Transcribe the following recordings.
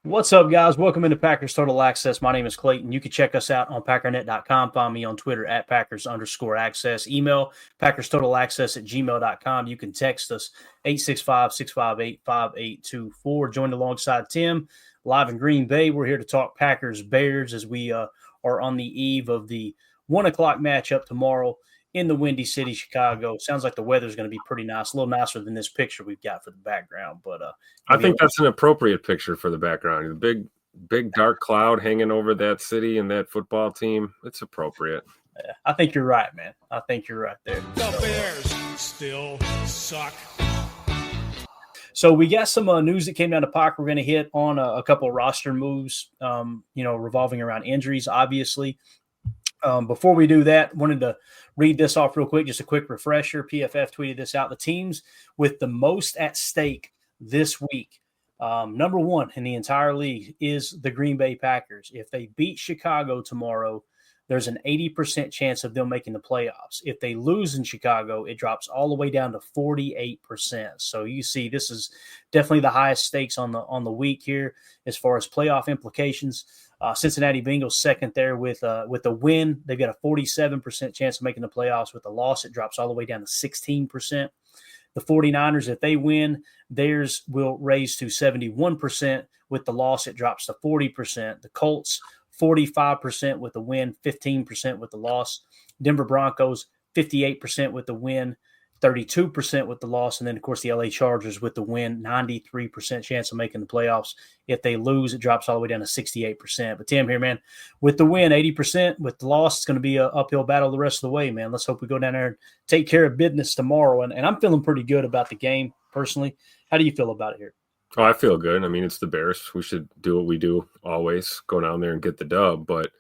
What's up, guys? Welcome into Packers Total Access. My name is Clayton. You can check us out on packernet.com. Find me on Twitter at Packers_access. Email PackersTotalAccess@gmail.com. You can text us 865-658-5824. Joined alongside Tim, live in Green Bay. We're here to talk Packers Bears as we are on the eve of the 1 o'clock matchup tomorrow in the Windy City, Chicago. Sounds like the weather's going to be pretty nice, a little nicer than this picture we've got for the background. But I think that's an appropriate picture for the background. The big dark cloud hanging over that city and that football team. It's appropriate. Yeah, I think you're right, man. I think you're right there. The Bears still suck. So we got some news that came down to Pac. We're going to hit on a couple of roster moves, revolving around injuries, obviously. Before we do that, wanted to read this off real quick, just a quick refresher. PFF tweeted this out. The teams with the most at stake this week, number one in the entire league, is the Green Bay Packers. If they beat Chicago tomorrow, there's an 80% chance of them making the playoffs. If they lose in Chicago, it drops all the way down to 48%. So you see, this is definitely the highest stakes on the week here as far as playoff implications. Cincinnati Bengals second there with the win. They've got a 47% chance of making the playoffs. With the loss, it drops all the way down to 16%. The 49ers, if they win, theirs will raise to 71%. With the loss, it drops to 40%. The Colts, 45% with the win, 15% with the loss. Denver Broncos, 58% with the win, 32% with the loss. And then, of course, the LA Chargers with the win, 93% chance of making the playoffs. If they lose, it drops all the way down to 68%. But Tim here, man, with the win, 80%. With the loss, it's going to be an uphill battle the rest of the way, man. Let's hope we go down there and take care of business tomorrow. And I'm feeling pretty good about the game, personally. How do you feel about it here? Oh, I feel good. I mean, it's the Bears. We should do what we do always, go down there and get the dub. But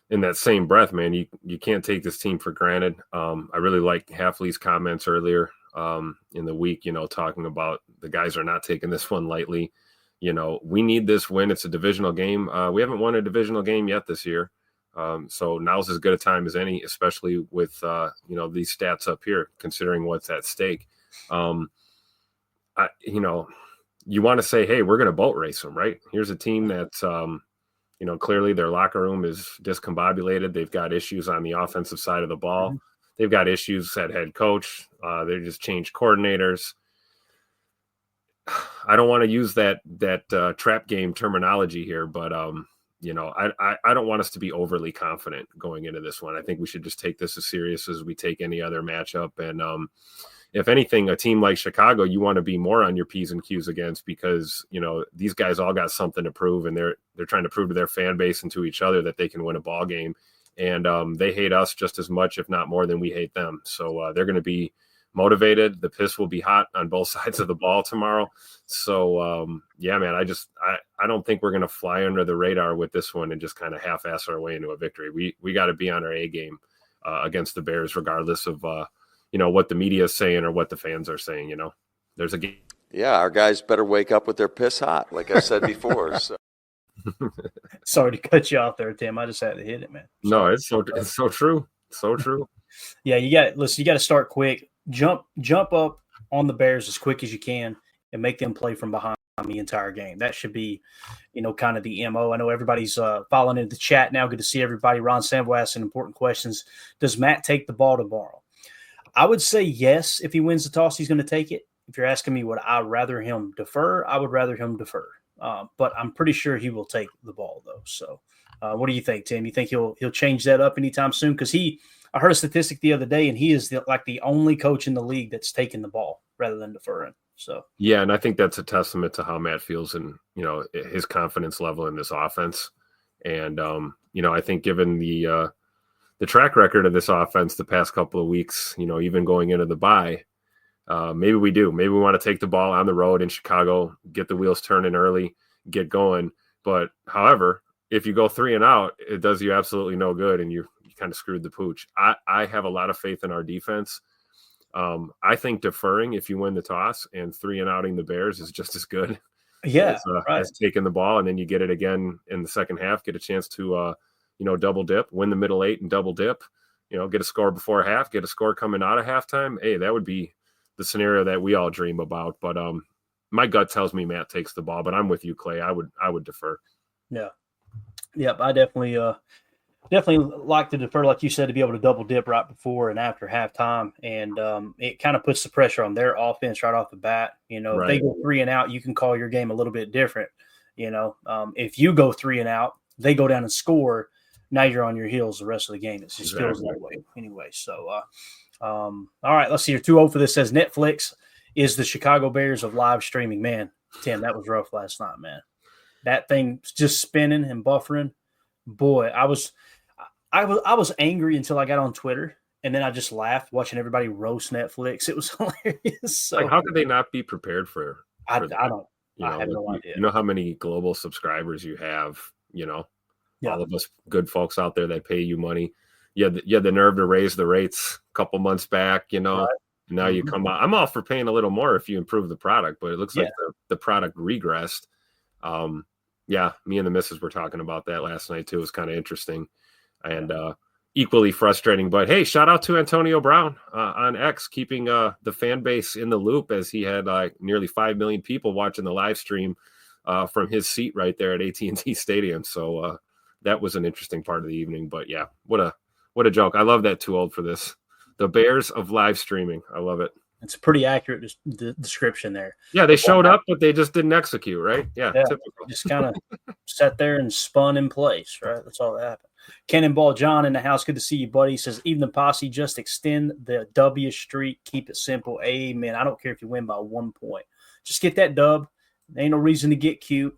in that same breath, man, you can't take this team for granted. I really like Hafley's comments earlier in the week, talking about the guys are not taking this one lightly. We need this win. It's a divisional game. We haven't won a divisional game yet this year. So now's as good a time as any, especially with, these stats up here, considering what's at stake. You want to say, hey, we're going to boat race them, right? Here's a team that's, clearly their locker room is discombobulated. They've got issues on the offensive side of the ball. Mm-hmm. They've got issues at head coach. They just changed coordinators. I don't want to use that trap game terminology here, but I don't want us to be overly confident going into this one. I think we should just take this as serious as we take any other matchup. And if anything, a team like Chicago, you want to be more on your P's and Q's against, because, these guys all got something to prove, and they're trying to prove to their fan base and to each other that they can win a ball game. And they hate us just as much, if not more, than we hate them. So they're going to be motivated. The piss will be hot on both sides of the ball tomorrow. So, man, I don't think we're going to fly under the radar with this one and just kind of half-ass our way into a victory. We got to be on our A game against the Bears, regardless of what the media is saying or what the fans are saying. There's a game. Yeah, our guys better wake up with their piss hot, like I said before. So. Sorry to cut you off there, Tim. I just had to hit it, man. No, it's so true. So true. Yeah, you got to start quick. Jump up on the Bears as quick as you can and make them play from behind the entire game. That should be, kind of the MO. I know everybody's following into the chat now. Good to see everybody. Ron Sambo asking important questions. Does Matt take the ball tomorrow? I would say yes. If he wins the toss, he's going to take it. If you're asking me would I rather him defer, I would rather him defer. But I'm pretty sure he will take the ball, though. So what do you think, Tim? You think he'll change that up anytime soon? Because I heard a statistic the other day, and he is the only coach in the league that's taking the ball rather than deferring. So yeah, and I think that's a testament to how Matt feels and his confidence level in this offense. And I think given the track record of this offense the past couple of weeks, even going into the bye, maybe we do. Maybe we want to take the ball on the road in Chicago, get the wheels turning early, get going. But however, if you go 3 and out, it does you absolutely no good, and you kind of screwed the pooch. I have a lot of faith in our defense. I think deferring if you win the toss and 3 and outing the Bears is just as good. Yeah, as taking the ball, and then you get it again in the second half, get a chance to double dip, win the middle 8 and double dip, get a score before half, get a score coming out of halftime. Hey, that would be the scenario that we all dream about. But my gut tells me Matt takes the ball, but I'm with you, Clay. I would defer. Yeah. Yep. I definitely like to defer, like you said, to be able to double dip right before and after halftime. And it kind of puts the pressure on their offense right off the bat. You know, if they go 3 and out, you can call your game a little bit different. You know, if you go 3 and out, they go down and score. Now you're on your heels the rest of the game. It just feels that way anyway. So, all right, let's see here. 2-0 for this says Netflix is the Chicago Bears of live streaming. Man, Tim, that was rough last night, man. That thing just spinning and buffering. Boy, I was angry until I got on Twitter, and then I just laughed watching everybody roast Netflix. It was hilarious. So, like, how could they not be prepared for I that? don't. I have no idea. You know how many global subscribers you have, you know, Yeah. all of us good folks out there that pay you money. You had the nerve to raise the rates a couple months back, you know. Right. Now you come out. I'm all for paying a little more if you improve the product, but it looks like the product regressed. Yeah, me and the missus were talking about that last night too. It was kind of interesting and equally frustrating. But hey, shout out to Antonio Brown on X, keeping the fan base in the loop, as he had like nearly 5 million people watching the live stream from his seat right there at AT&T Stadium. So that was an interesting part of the evening. But yeah, what a joke. I love that. Too old for this. The Bears of live streaming. I love it. It's a pretty accurate description there. Yeah, they showed up, but they just didn't execute, right? Yeah, typical. Just kind of sat there and spun in place, right? That's all that happened. Cannonball John in the house. Good to see you, buddy. He says, even the posse, just extend the W streak. Keep it simple. Amen. I don't care if you win by 1 point. Just get that dub. There ain't no reason to get cute.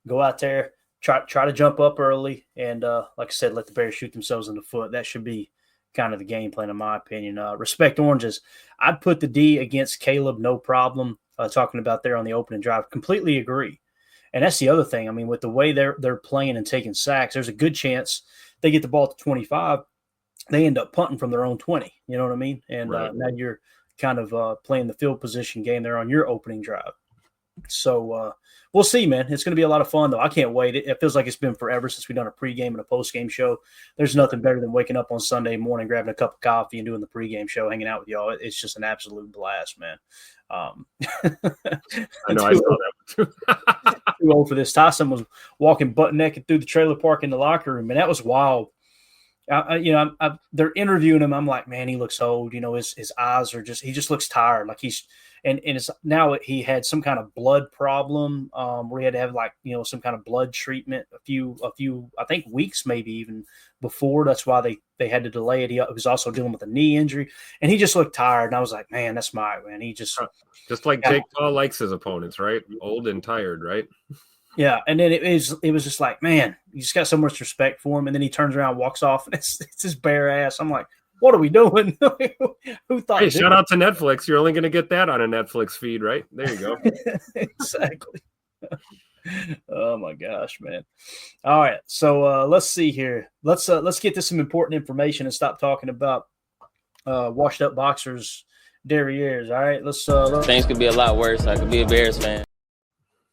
Go out there, try to jump up early, and like I said, let the Bears shoot themselves in the foot. That should be kind of the game plan, in my opinion. Respect Oranges. I'd put the D against Caleb, no problem. Talking about there on the opening drive, completely agree. And that's the other thing. I mean, with the way they're playing and taking sacks, there's a good chance they get the ball to 25, they end up punting from their own 20. You know what I mean? And now you're kind of playing the field position game there on your opening drive. So we'll see, man. It's going to be a lot of fun, though. I can't wait. It feels like it's been forever since we've done a pregame and a postgame show. There's nothing better than waking up on Sunday morning, grabbing a cup of coffee, and doing the pregame show, hanging out with y'all. It's just an absolute blast, man. I know. I saw that too. Too old for this. Tyson was walking butt naked through the trailer park in the locker room, and that was wild. They're interviewing him. I'm like, man, he looks old. You know, his eyes are he just looks tired. Like and it's now he had some kind of blood problem where he had to have some kind of blood treatment a few I think weeks maybe even before. That's why they had to delay it. He was also dealing with a knee injury, and he just looked tired. And I was like, man, that's Mike, man. He just like Jake Paul likes his opponents, right? Old and tired, right? Yeah, and then it was just like, man, you just got so much respect for him, and then he turns around, and walks off, and it's his bare ass. I'm like, what are we doing? Who thought? Hey, shout out to Netflix. You're only going to get that on a Netflix feed, right? There you go. Exactly. Oh my gosh, man. All right, so let's see here. Let's get to some important information and stop talking about washed up boxers derrieres. All right, let's things could be a lot worse. I could be a Bears fan.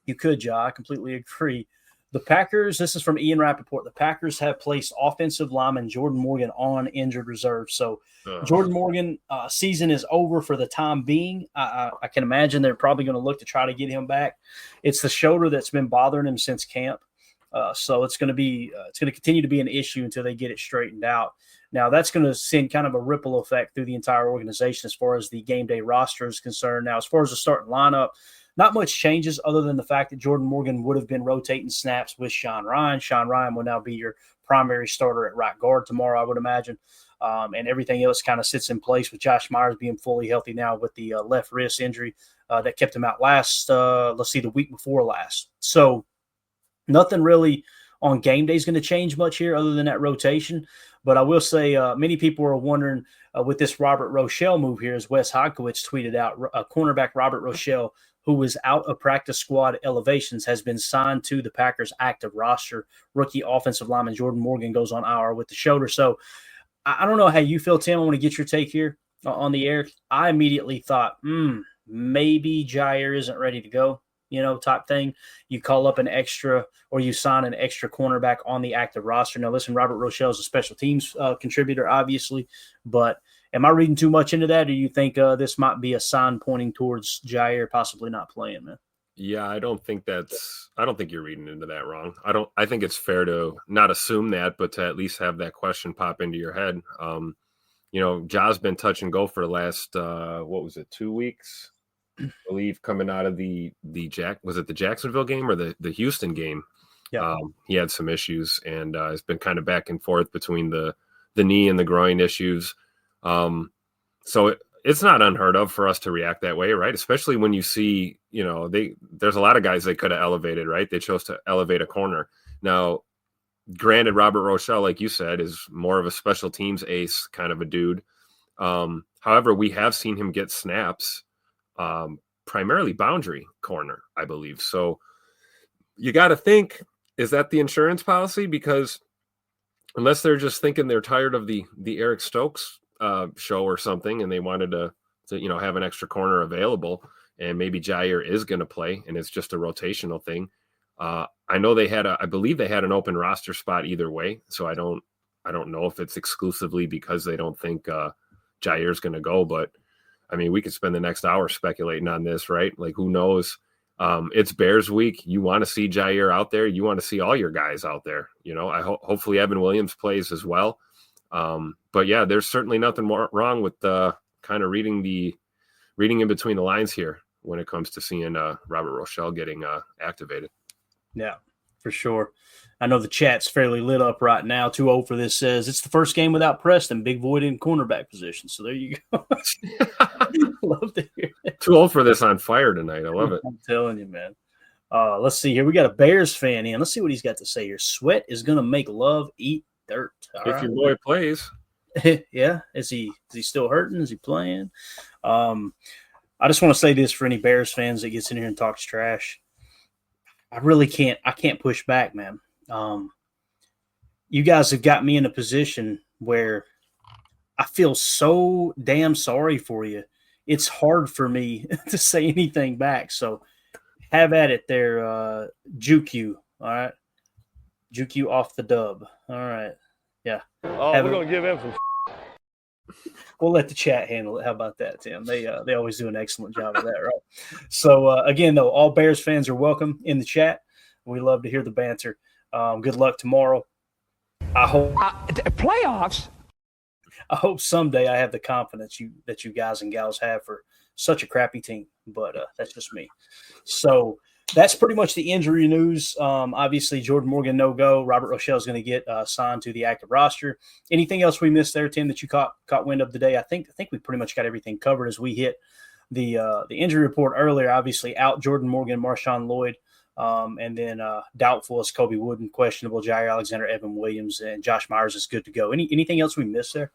You could, Ja. I completely agree. The Packers, this is from Ian Rappaport, the Packers have placed offensive lineman Jordan Morgan on injured reserve. So Jordan Morgan season is over for the time being. I can imagine they're probably going to look to try to get him back. It's the shoulder that's been bothering him since camp. So it's going to continue to be an issue until they get it straightened out. Now, that's going to send kind of a ripple effect through the entire organization as far as the game day roster is concerned. Now, as far as the starting lineup, not much changes other than the fact that Jordan Morgan would have been rotating snaps with Sean Ryan. Sean Ryan will now be your primary starter at right guard tomorrow, I would imagine. And everything else kind of sits in place with Josh Myers being fully healthy now with the left wrist injury that kept him out the week before last. So nothing really on game day is going to change much here other than that rotation. But I will say many people are wondering with this Robert Rochelle move here, as Wes Hodkiewicz tweeted out, cornerback Robert Rochelle, who was out of practice squad elevations, has been signed to the Packers active roster. Rookie offensive lineman Jordan Morgan goes on IR with the shoulder. So I don't know how you feel, Tim. I want to get your take here on the air. I immediately thought, maybe Jair isn't ready to go, type thing. You call up an extra or you sign an extra cornerback on the active roster. Now, listen, Robert Rochelle is a special teams contributor, obviously, but am I reading too much into that, or do you think this might be a sign pointing towards Jair possibly not playing, man? Yeah, I don't think you're reading into that wrong. I think it's fair to not assume that, but to at least have that question pop into your head. Ja's been touch and go for the last, what was it, 2 weeks? I believe coming out of the Jacksonville game or the Houston game? Yeah. He had some issues and has been kind of back and forth between the knee and the groin issues. So it's not unheard of for us to react that way, right? Especially when you see, there's a lot of guys they could have elevated, right? They chose to elevate a corner. Now, granted, Robert Rochelle, like you said, is more of a special teams ace kind of a dude. However, we have seen him get snaps, primarily boundary corner, I believe. So you got to think, is that the insurance policy? Because unless they're just thinking they're tired of the Eric Stokes show or something, and they wanted to have an extra corner available, and maybe Jair is going to play, and it's just a rotational thing. I know I believe they had an open roster spot either way, so I don't know if it's exclusively because they don't think Jair's going to go. But I mean, we could spend the next hour speculating on this, right? Like, who knows? It's Bears week. You want to see Jair out there. You want to see all your guys out there. Hopefully Evan Williams plays as well. But yeah, there's certainly nothing more wrong with kind of reading in between the lines here when it comes to seeing Robert Rochelle getting activated. Yeah, for sure. I know the chat's fairly lit up right now. 2-0 for this says it's the first game without Preston. Big void in cornerback position. So there you go. Love to hear it. 2-0 for this on fire tonight. I love it. I'm telling you, man. Let's see here. We got a Bears fan in. Let's see what he's got to say here. Sweat is going to make love eat dirt. If your boy plays. Yeah. Is he still hurting? Is he playing? I just want to say this for any Bears fans that gets in here and talks trash. I can't push back, man. You guys have got me in a position where I feel so damn sorry for you. It's hard for me to say anything back. So have at it there, Juke you. All right. Juke you off the dub. All right. Yeah. Oh, we're going to give him some. We'll let the chat handle it. How about that, Tim? They always do an excellent job of that, right? So, again, though, all Bears fans are welcome in the chat. We love to hear the banter. Good luck tomorrow. I hope playoffs. I hope someday I have the confidence that you guys and gals have for such a crappy team, but that's just me. So that's pretty much the injury news. Obviously, Jordan Morgan no-go. Robert Rochelle is going to get signed to the active roster. Anything else we missed there, Tim, that you caught wind of today? I think we pretty much got everything covered as we hit the injury report earlier. Obviously, out Jordan Morgan, Marshawn Lloyd, and then doubtful is Kobe Wooden, questionable Jair Alexander, Evan Williams, and Josh Myers is good to go. Anything else we missed there?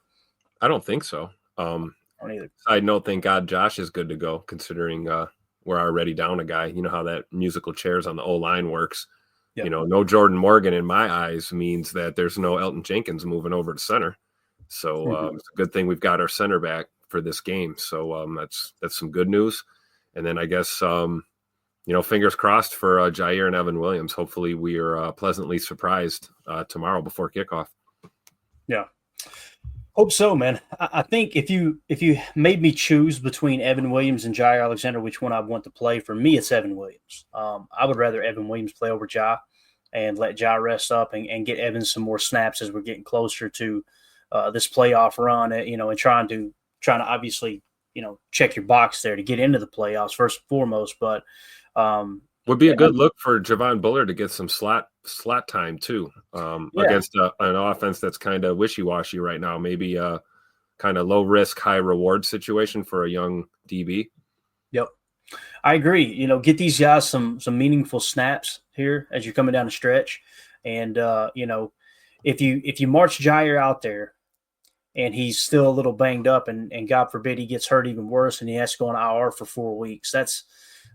I don't think so. I don't either. Side note, thank God Josh is good to go, considering we're already down a guy. You know how that musical chairs on the O-line works. Yep. No Jordan Morgan in my eyes means that there's no Elton Jenkins moving over to center. So it's a good thing we've got our center back for this game. So that's some good news. And then I guess, fingers crossed for Jair and Evan Williams. Hopefully we are pleasantly surprised tomorrow before kickoff. Yeah. Hope so, man. I think if you made me choose between Evan Williams and Jair Alexander, which one I want to play, for me, it's Evan Williams. I would rather Evan Williams play over Jai and let Jai rest up and get Evan some more snaps as we're getting closer to this playoff run, and trying to obviously, check your box there to get into the playoffs first and foremost. But would be a good look for Javon Bullard to get some slot time too, against an offense that's kind of wishy-washy right now. Maybe a kind of low risk, high reward situation for a young DB. Yep, I agree. Get these guys some meaningful snaps here as you're coming down the stretch, and if you march Jair out there and he's still a little banged up, and God forbid he gets hurt even worse and he has to go on IR for 4 weeks,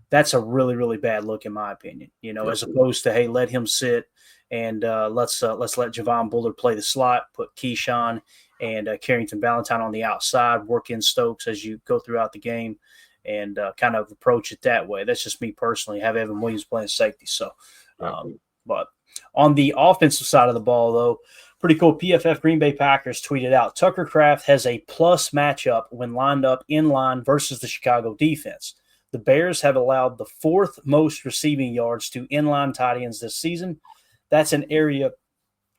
that's a really, really bad look in my opinion, as opposed to, hey, let him sit and let's let Javon Bullard play the slot, put Keyshawn and Carrington Valentine on the outside, work in Stokes as you go throughout the game and kind of approach it that way. That's just me personally. Have Evan Williams playing safety. So, but on the offensive side of the ball, though, pretty cool. PFF Green Bay Packers tweeted out, Tucker Kraft has a plus matchup when lined up in line versus the Chicago defense. The Bears have allowed the 4th most receiving yards to inline tight ends this season. That's an area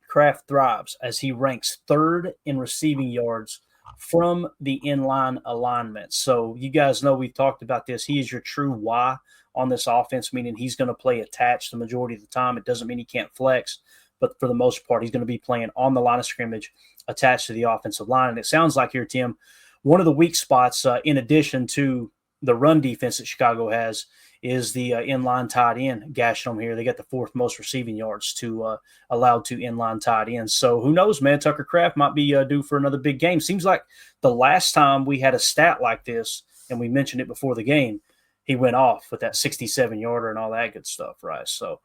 Kraft thrives as he ranks 3rd in receiving yards from the inline alignment. So you guys know we've talked about this. He is your true Y on this offense, meaning he's going to play attached the majority of the time. It doesn't mean he can't flex, but for the most part, he's going to be playing on the line of scrimmage attached to the offensive line. And it sounds like here, Tim, one of the weak spots, in addition to the run defense that Chicago has, is the inline tight end gashing them here. They got the 4th most receiving yards to allowed to inline tight ends. So who knows, man? Tucker Kraft might be due for another big game. Seems like the last time we had a stat like this, and we mentioned it before the game, he went off with that 67-yarder and all that good stuff, right? So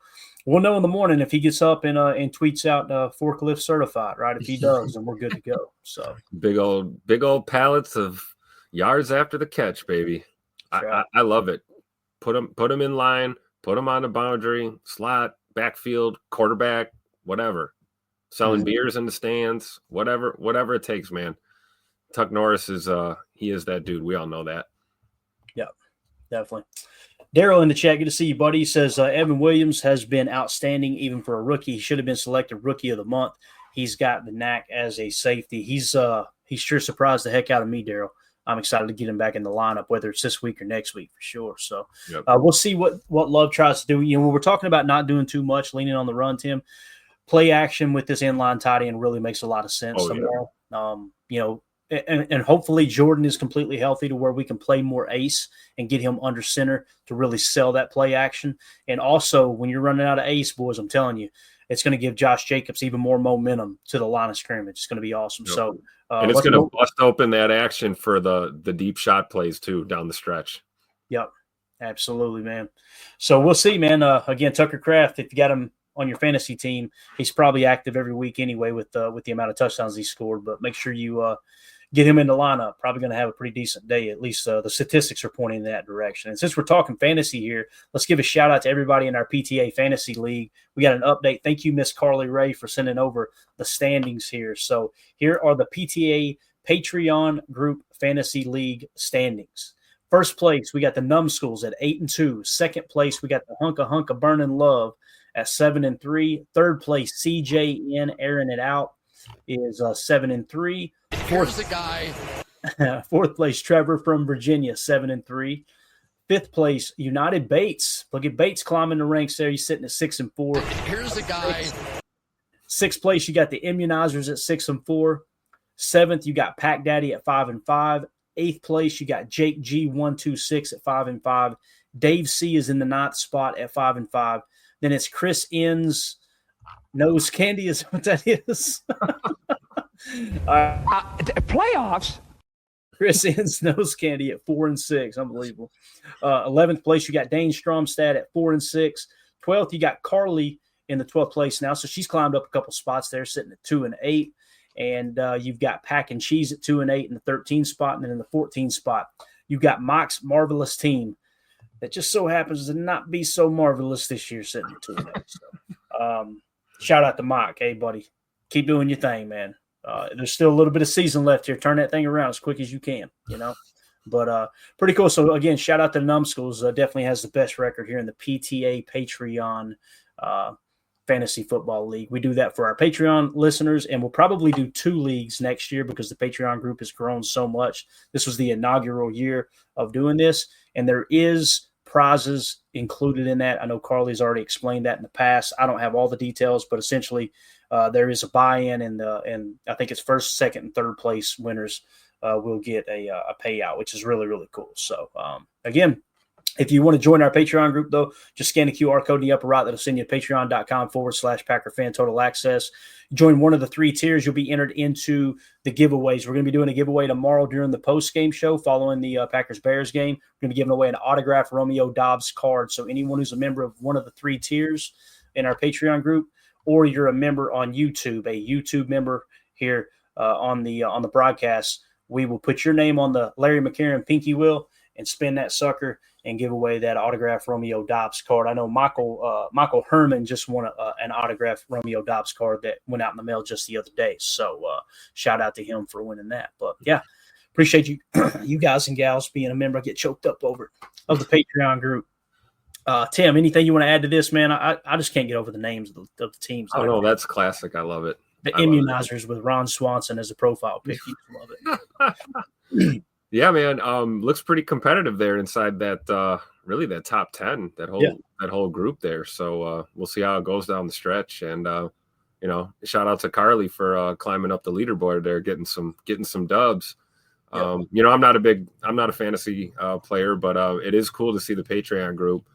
we'll know in the morning if he gets up and tweets out forklift certified, right? If he does, then we're good to go. So big old pallets of yards after the catch, baby. Right. I love it. Put him in line, put him on the boundary, slot, backfield, quarterback, whatever. Selling beers in the stands, whatever it takes, man. Tuck Norris is he is that dude. We all know that. Yeah, definitely. Daryl in the chat, good to see you, buddy. He says Evan Williams has been outstanding even for a rookie. He should have been selected Rookie of the Month. He's got the knack as a safety. He's sure surprised the heck out of me, Daryl. I'm excited to get him back in the lineup, whether it's this week or next week for sure. So we'll see what Love tries to do. You know, when we're talking about not doing too much, leaning on the run, Tim, play action with this inline tight end really makes a lot of sense tomorrow. You know, and hopefully Jordan is completely healthy to where we can play more ace and get him under center to really sell that play action. And also, when you're running out of ace, boys, I'm telling you, it's going to give Josh Jacobs even more momentum to the line of scrimmage. It's going to be awesome. Yep. So, and it's going to bust open that action for the deep shot plays too down the stretch. Yep, absolutely, man. So we'll see, man. Again, Tucker Kraft, if you got him on your fantasy team, he's probably active every week anyway with the amount of touchdowns he scored. But make sure you get him in the lineup. Probably going to have a pretty decent day. At least the statistics are pointing in that direction. And since we're talking fantasy here, let's give a shout out to everybody in our PTA Fantasy League. We got an update. Thank you, Miss Carly Ray, for sending over the standings here. So here are the PTA Patreon Group Fantasy League standings. First place, we got the Numbschools at 8-2. Second place, we got the Hunka Burning Love at 7-3. Third place, CJN airing it out is 7-3. Here's the guy. Fourth place, Trevor from Virginia, 7-3. Fifth place, United Bates. Look at Bates climbing the ranks there. He's sitting at 6-4. Here's the guy. Sixth place, you got the Immunizers at 6-4. Seventh, you got Pack Daddy at 5-5. Eighth place, you got Jake G126 at 5-5. Dave C is in the ninth spot at 5-5. Then it's Chris N's Nose Candy is what that is. Playoffs. Chris N's Nose Candy at 4-6. Unbelievable. 11th place, you got Dane Stromstad at 4-6. 12th, you got Carly in the 12th place now. So she's climbed up a couple spots there, sitting at 2-8. And you've got Pack and Cheese at 2-8 in the 13th spot. And then in the 14th spot, you've got Mike's Marvelous Team that just so happens to not be so marvelous this year, sitting at 2-8. So, shout out to Mike. Hey, buddy, keep doing your thing, man. There's still a little bit of season left here. Turn that thing around as quick as you can, you know. But pretty cool. So, again, shout out to Numbschools. Definitely has the best record here in the PTA Patreon Fantasy Football League. We do that for our Patreon listeners, and we'll probably do 2 leagues next year because the Patreon group has grown so much. This was the inaugural year of doing this, and there is prizes included in that. I know Carly's already explained that in the past. I don't have all the details, but essentially there is a buy-in, and I think it's first, second, and third place winners will get a payout, which is really, really cool. So, again, if you want to join our Patreon group, though, just scan the QR code in the upper right. That'll send you to patreon.com/PackerFan Total Access. Join one of the 3 tiers. You'll be entered into the giveaways. We're going to be doing a giveaway tomorrow during the post-game show following the Packers-Bears game. We're going to be giving away an autographed Romeo Doubs card. So anyone who's a member of one of the 3 tiers in our Patreon group, or you're a member on YouTube, a YouTube member here on the broadcast, we will put your name on the Larry McCarron pinky wheel and spin that sucker and give away that autographed Romeo Doubs card. I know Michael Herman just won an autographed Romeo Doubs card that went out in the mail just the other day. So shout out to him for winning that. But, yeah, appreciate you, you guys and gals being a member. I get choked up over it, of the Patreon group. Tim, anything you want to add to this, man? I just can't get over the names of the teams. Oh no, that's classic. I love it. The Immunizers with Ron Swanson as a profile pic. You love it. Yeah, man. Looks pretty competitive there inside that really that top 10, that whole group there. So we'll see how it goes down the stretch. And shout out to Carly for climbing up the leaderboard there, getting some dubs. I'm not a fantasy player, but it is cool to see the Patreon group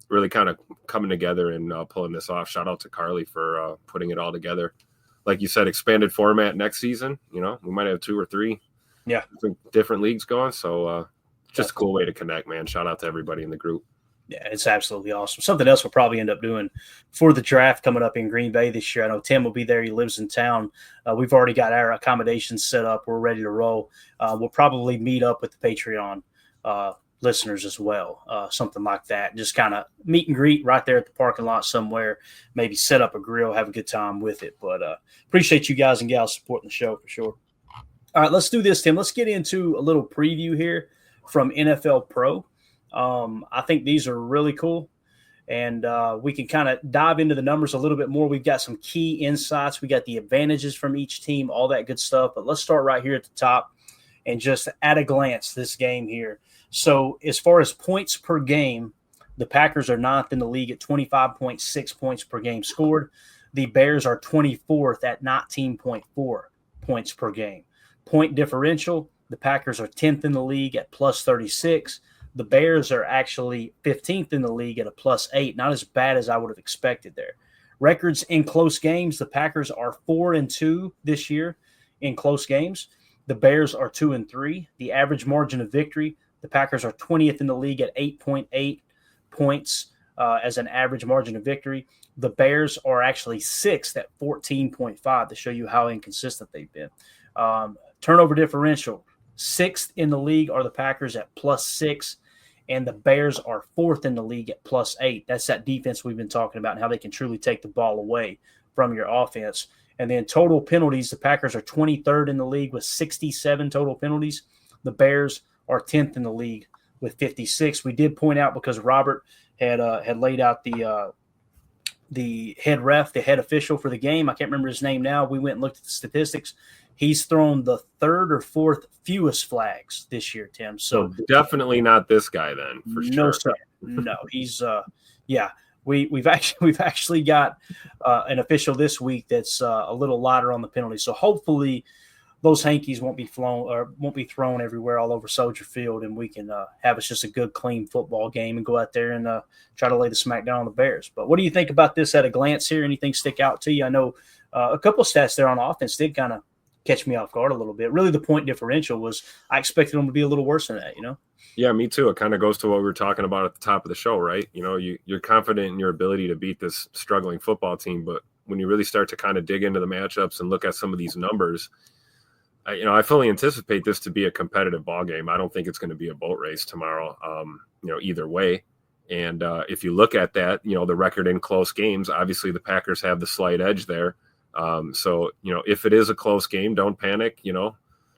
really kind of coming together and pulling this off. Shout out to Carly for putting it all together. Like you said, expanded format next season. We might have 2 or 3 different leagues going. So just a cool way to connect, man. Shout out to everybody in the group. Yeah, it's absolutely awesome. Something else we'll probably end up doing for the draft coming up in Green Bay this year. I know Tim will be there. He lives in town. We've already got our accommodations set up. We're ready to roll. We'll probably meet up with the Patreon listeners as well, something like that. Just kind of meet and greet right there at the parking lot somewhere, maybe set up a grill, have a good time with it. But appreciate you guys and gals supporting the show for sure. All right, let's do this, Tim. Let's get into a little preview here from NFL Pro. I think these are really cool, and we can kind of dive into the numbers a little bit more. We've got some key insights. We got the advantages from each team, all that good stuff. But let's start right here at the top and just at a glance this game here. So as far as points per game, the Packers are 9th in the league at 25.6 points per game scored. The Bears are 24th at 19.4 points per game. Point differential, the Packers are 10th in the league at plus 36. The Bears are actually 15th in the league at a plus 8. Not as bad as I would have expected there. Records in close games, the Packers are 4-2 this year in close games. The Bears are 2-3. The average margin of victory, the Packers are 20th in the league at 8.8 points as an average margin of victory. The Bears are actually 6th at 14.5 to show you how inconsistent they've been. Turnover differential, 6th in the league are the Packers at plus 6, and the Bears are 4th in the league at plus 8. That's that defense we've been talking about and how they can truly take the ball away from your offense. And then total penalties, the Packers are 23rd in the league with 67 total penalties. The Bears are 10th in the league with 56. We did point out, because Robert had laid out the head ref, the head official for the game. I can't remember his name now. We went and looked at the statistics. He's thrown the 3rd or 4th fewest flags this year, Tim. So definitely not this guy then, for sure. No, sir. No, he's We've actually got an official this week that's a little lighter on the penalty. So hopefully those hankies won't be thrown everywhere all over Soldier Field, and we can have us just a good, clean football game and go out there and try to lay the smack down on the Bears. But what do you think about this at a glance here? Anything stick out to you? I know a couple of stats there on offense did kind of catch me off guard a little bit. Really, the point differential was, I expected them to be a little worse than that, Yeah, me too. It kind of goes to what we were talking about at the top of the show, right? You're confident in your ability to beat this struggling football team, but when you really start to kind of dig into the matchups and look at some of these numbers, I fully anticipate this to be a competitive ball game. I don't think it's going to be a boat race tomorrow, either way. And if you look at that, the record in close games, obviously the Packers have the slight edge there. So if it is a close game, don't panic,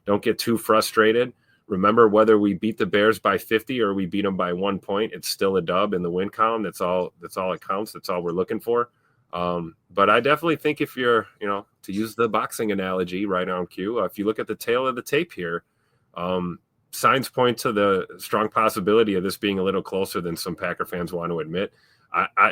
don't get too frustrated. Remember, whether we beat the Bears by 50 or we beat them by 1 point, it's still a dub in the win column. That's all it counts. That's all we're looking for. But I definitely think if you're, to use the boxing analogy right on cue, if you look at the tail of the tape here, signs point to the strong possibility of this being a little closer than some Packer fans want to admit.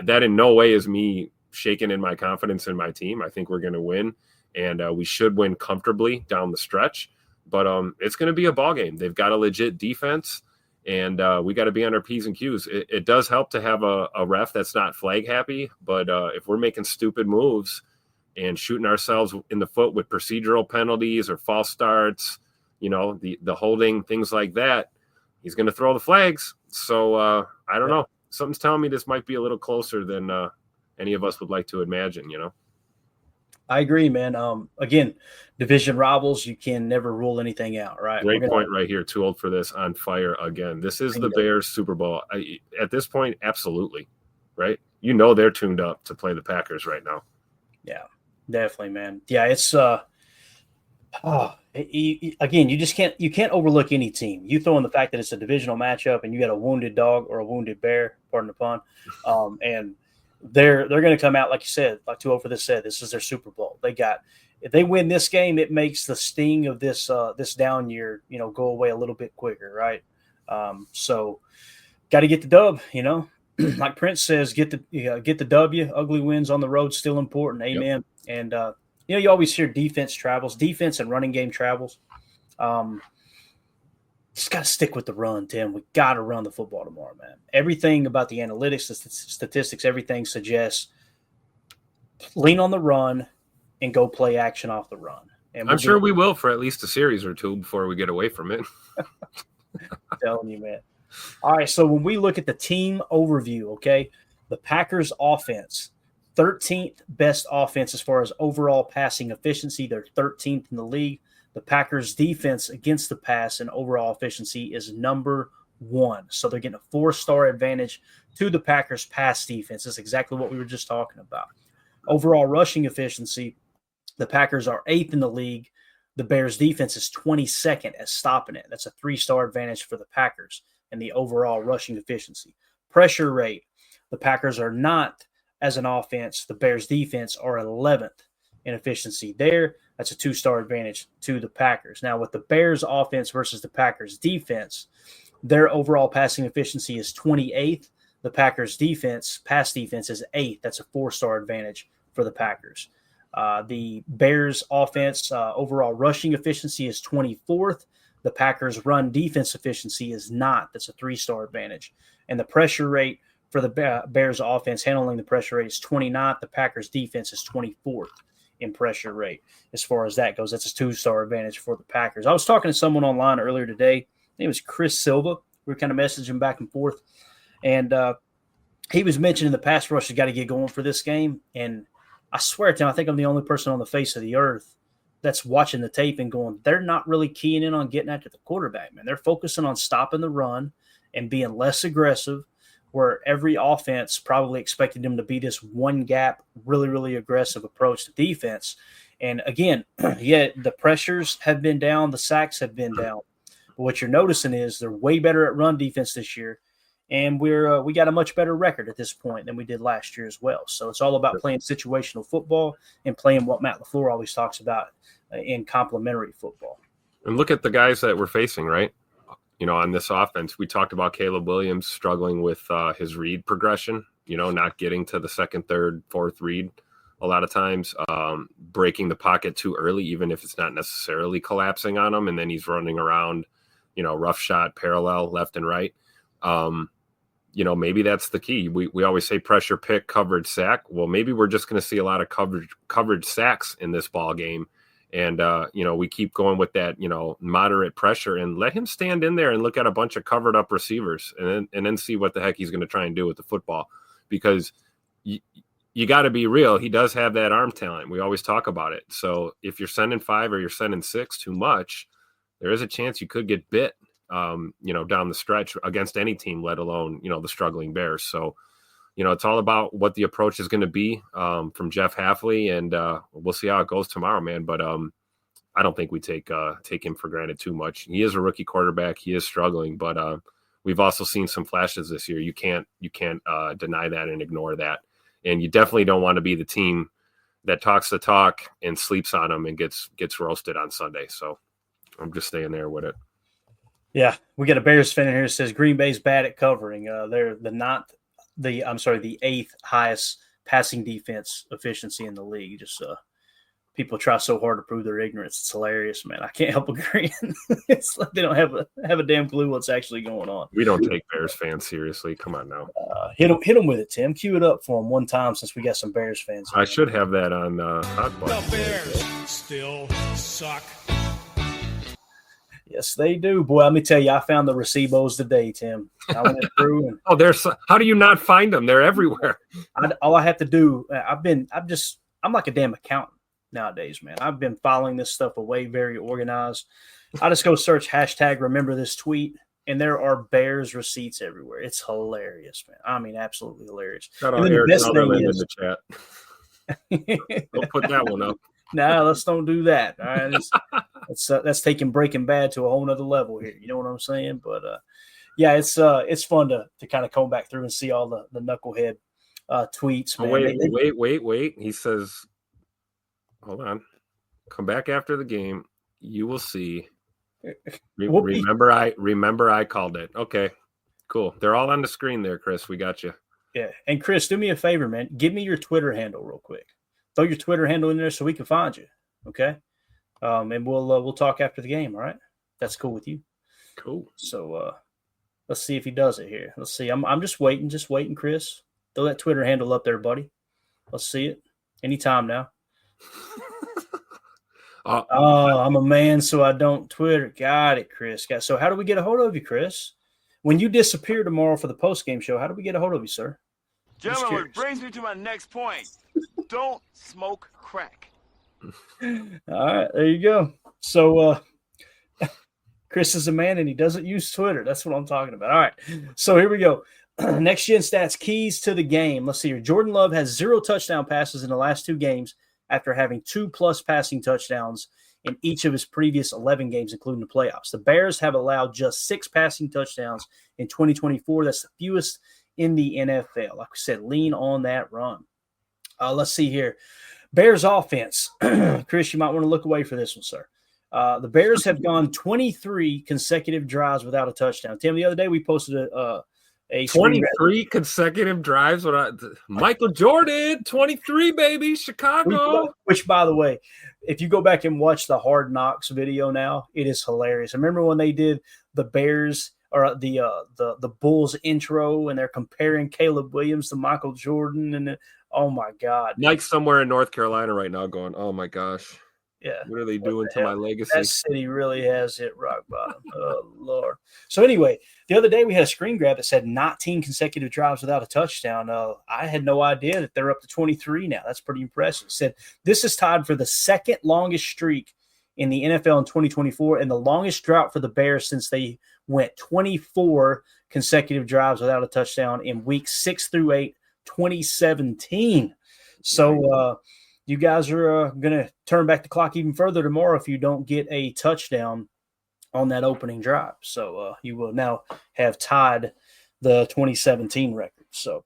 That in no way is me shaking in my confidence in my team. I think we're going to win, and we should win comfortably down the stretch. But it's going to be a ball game. They've got a legit defense, and we got to be on our P's and Q's. It does help to have a ref that's not flag happy, but if we're making stupid moves and shooting ourselves in the foot with procedural penalties or false starts, the holding, things like that, he's going to throw the flags. So I don't know. Something's telling me this might be a little closer than any of us would like to imagine, I agree, man. Again, division rivals, you can never rule anything out, right? Great point right here. Too old for this. On fire again. This is the Bears Super Bowl. At this point, absolutely, right? They're tuned up to play the Packers right now. Yeah, definitely, man. Yeah, it's Again, you can't overlook any team. You throw in the fact that it's a divisional matchup and you got a wounded dog or a wounded bear, pardon the pun, and they're going to come out like you said, like 2-0 for this said. This is their Super Bowl. If they win this game, it makes the sting of this down year, go away a little bit quicker, right? So got to get the dub, like Prince says, get the W. Ugly wins on the road still important. Amen. Yep. And you always hear defense and running game travels. Just got to stick with the run, Tim. We got to run the football tomorrow, man. Everything about the analytics, the statistics, everything suggests lean on the run and go play action off the run. And I'm sure we will for at least a series or two before we get away from it. I'm telling you, man. All right, so when we look at the team overview, okay, the Packers offense, 13th best offense as far as overall passing efficiency. They're 13th in the league. The Packers defense against the pass and overall efficiency is number 1. So they're getting a 4-star advantage to the Packers pass defense. That's exactly what we were just talking about. Overall rushing efficiency, the Packers are 8th in the league. The Bears defense is 22nd at stopping it. That's a 3-star advantage for the Packers and the overall rushing efficiency. Pressure rate, the Packers are not as an offense. The Bears defense are 11th in efficiency there. That's a 2-star advantage to the Packers. Now, with the Bears offense versus the Packers defense, their overall passing efficiency is 28th. The Packers defense, pass defense, is 8th. That's a 4-star advantage for the Packers. The Bears offense overall rushing efficiency is 24th. The Packers run defense efficiency is not. That's a 3-star advantage. And the pressure rate for the Bears offense, handling the pressure rate, is 29th. The Packers defense is 24th in pressure rate. As far as that goes, that's a 2-star advantage for the Packers. I was talking to someone online earlier today. His name was Chris Silva. We were kind of messaging back and forth. And he was mentioning the pass rush has got to get going for this game. And I swear to him, I think I'm the only person on the face of the earth that's watching the tape and going, they're not really keying in on getting after the quarterback, man. They're focusing on stopping the run and being less aggressive, where every offense probably expected them to be this one gap, really, really aggressive approach to defense. And again, the pressures have been down, the sacks have been down. But what you're noticing is they're way better at run defense this year. And we got a much better record at this point than we did last year as well. So it's all about playing situational football and playing what Matt LaFleur always talks about in complementary football. And look at the guys that we're facing, right? On this offense, we talked about Caleb Williams struggling with his read progression, not getting to the second, third, fourth read a lot of times, breaking the pocket too early, even if it's not necessarily collapsing on him. And then he's running around, rough shot, parallel, left and right. Maybe that's the key. We always say pressure pick, coverage sack. Well, maybe we're just going to see a lot of coverage sacks in this ball game. And, we keep going with that, moderate pressure and let him stand in there and look at a bunch of covered up receivers and then see what the heck he's going to try and do with the football. Because you got to be real. He does have that arm talent. We always talk about it. So if you're sending 5 or you're sending 6 too much, there is a chance you could get bit, down the stretch against any team, let alone, the struggling Bears. So, it's all about what the approach is going to be from Jeff Hafley, and we'll see how it goes tomorrow, man. But I don't think we take him for granted too much. He is a rookie quarterback. He is struggling, but we've also seen some flashes this year. You can't deny that and ignore that. And you definitely don't want to be the team that talks the talk and sleeps on them and gets roasted on Sunday. So I'm just staying there with it. Yeah, we got a Bears fan in here that says Green Bay's bad at covering. They're the 8th highest passing defense efficiency in the league. Just people try so hard to prove their ignorance. It's hilarious, man. I can't help agreeing. It's like they don't have a damn clue what's actually going on. We don't take Bears fans seriously. Come on now. Hit them with it, Tim. Cue it up for them one time since we got some Bears fans. I should have that on Hot Button. The Bears still suck. Yes, they do. Boy, let me tell you, I found the Recibos today, Tim. I went through and how do you not find them? They're everywhere. All I have to do, I'm like a damn accountant nowadays, man. I've been following this stuff away, very organized. I just go search hashtag remember this tweet, and there are Bears receipts everywhere. It's hilarious, man. I mean, absolutely hilarious. Got on Eric Sutherland in the chat. Don't put that one up. No, let's don't do that. All right, that's taking Breaking Bad to a whole nother level here. You know what I'm saying? But yeah, it's fun to kind of comb back through and see all the knucklehead tweets. Man. Wait. He says, hold on. Come back after the game. You will see. Remember I called it. Okay, cool. They're all on the screen there, Chris. We got you. Yeah, and Chris, do me a favor, man. Give me your Twitter handle real quick. Throw your Twitter handle in there so we can find you. Okay, and we'll talk after the game. All right, that's cool with you. Cool. So let's see if he does it here. Let's see. I'm just waiting, Chris. Throw that Twitter handle up there, buddy. Let's see it. Anytime now. I'm a man, so I don't Twitter. Got it, Chris. So how do we get a hold of you, Chris? When you disappear tomorrow for the post-game show, how do we get a hold of you, sir? Gentlemen, it brings me to my next point. Don't smoke crack. All right, there you go. So Chris is a man, and he doesn't use Twitter. That's what I'm talking about. All right, so here we go. Next gen stats, keys to the game. Let's see here. Jordan Love has 0 touchdown passes in the last 2 games after having 2+ passing touchdowns in each of his previous 11 games, including the playoffs. The Bears have allowed just 6 passing touchdowns in 2024. That's the fewest in the NFL. Like we said, lean on that run. Let's see here. Bears offense. Chris, you might want to look away for this one, sir. The Bears have gone 23 consecutive drives without a touchdown. Tim, the other day we posted a 23 consecutive drives. Michael Jordan, 23, baby, Chicago. Which, by the way, if you go back and watch the Hard Knocks video now, it is hilarious. I remember when they did the Bears or the Bulls intro, and they're comparing Caleb Williams to Michael Jordan, and oh my God, Mike's somewhere in North Carolina right now, going, "Oh my gosh, yeah, what are they doing to my legacy?" That city really has hit rock bottom. Oh Lord. So anyway, the other day we had a screen grab that said 19 consecutive drives without a touchdown. I had no idea that they're up to 23 now. That's pretty impressive. It said this is tied for the second longest streak in the NFL in 2024 and the longest drought for the Bears since they went 24 consecutive drives without a touchdown in weeks 6 through 8, 2017. So you guys are going to turn back the clock even further tomorrow if you don't get a touchdown on that opening drive. So you will now have tied the 2017 record. So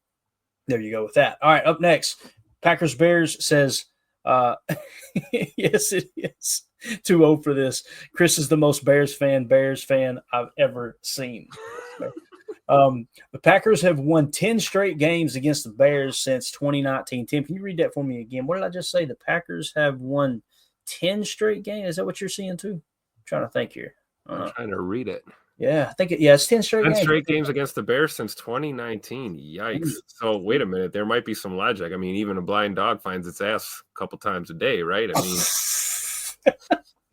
there you go with that. All right, up next, Packers Bears says, yes, it is 2-0 for this. Chris is the most Bears fan I've ever seen. The Packers have won 10 straight games against the Bears since 2019. Tim, can you read that for me again? What did I just say? The Packers have won 10 straight games. Is that what you're seeing too? I'm trying to think here. I'm trying to read it. Yeah, I think it's 10 straight 10 games. straight games against the Bears since 2019. Yikes. So wait a minute. There might be some logic. I mean, even a blind dog finds its ass a couple times a day, right? I mean,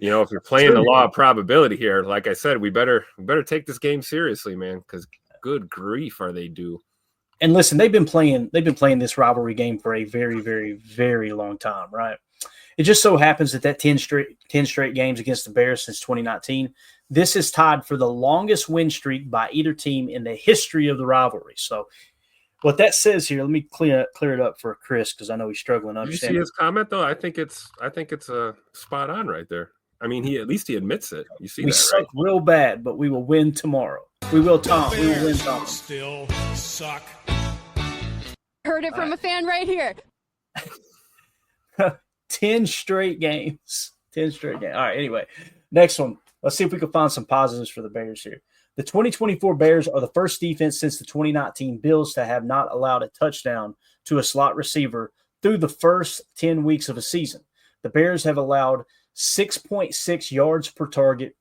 if you're playing the law of probability here, like I said, we better take this game seriously, man, because good grief are they due. And listen, they've been playing this rivalry game for a very, very, very long time, right? It just so happens that 10 straight games against the Bears since 2019, this is tied for the longest win streak by either team in the history of the rivalry. So what that says here, let me clear it up for Chris because I know he's struggling to understand. You see his comment though? I think it's spot on right there. I mean, he admits it. You see, we suck real bad, but we will win tomorrow. We will, Tom. We will win, Tom. Still suck. Heard it from a fan right here. 10 straight games. 10 straight games. All right, anyway. Next one. Let's see if we can find some positives for the Bears here. The 2024 Bears are the first defense since the 2019 Bills to have not allowed a touchdown to a slot receiver through the first 10 weeks of a season. The Bears have allowed 6.6 yards per target